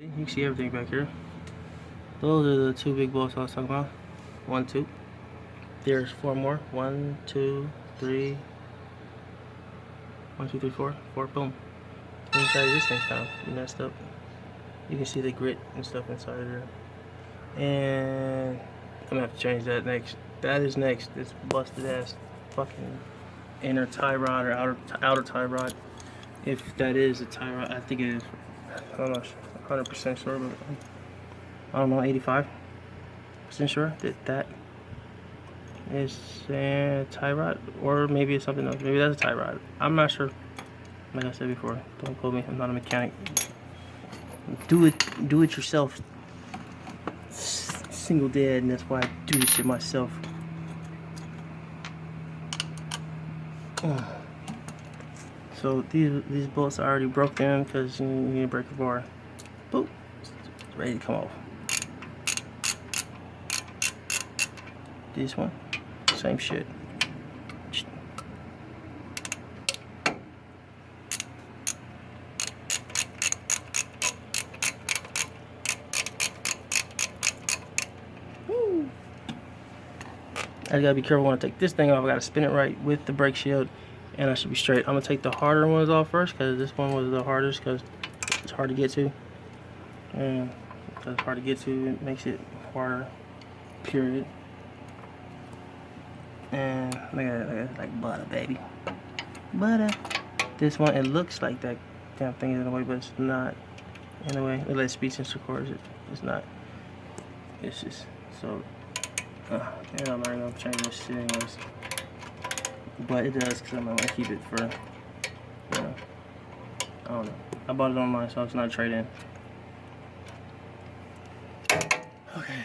You can see everything back here. Those are the 2 big bolts I was talking about. 1, 2. There's 4 more. 1, 2, 3. 1, 2, 3, 4. 4. Boom. Inside this thing's kind of messed up. You can see the grit and stuff inside of there. And I'm gonna have to change that next. That is next. This busted ass fucking inner tie rod or outer tie rod. If that is a tie rod, I think it is. I'm not 100% sure, but I don't know, 85% sure that that is a tie rod, or maybe it's something else. Maybe that's a tie rod. I'm not sure. Like I said before, don't quote me. I'm not a mechanic. Do it yourself. Single dad, and that's why I do this shit myself. So these bolts are already broken because you need to break the bar. Boop, it's ready to come off. This one, same shit. I gotta be careful when I take this thing off. I gotta spin it right with the brake shield, and I should be straight. I'm gonna take the harder ones off first, because this one was the hardest, because it's hard to get to. And because it's hard to get to, it makes it harder, period. And look at it, it's like butter, baby. Butter. This one, it looks like that damn thing is in the way, but it's not in the way. It lets speech and records it. It's not. It's just so. And I'm not gonna change this shit anyways. But it does, because I'm gonna keep it for, you know, I don't know. I bought it online, so it's not a trade-in. Okay.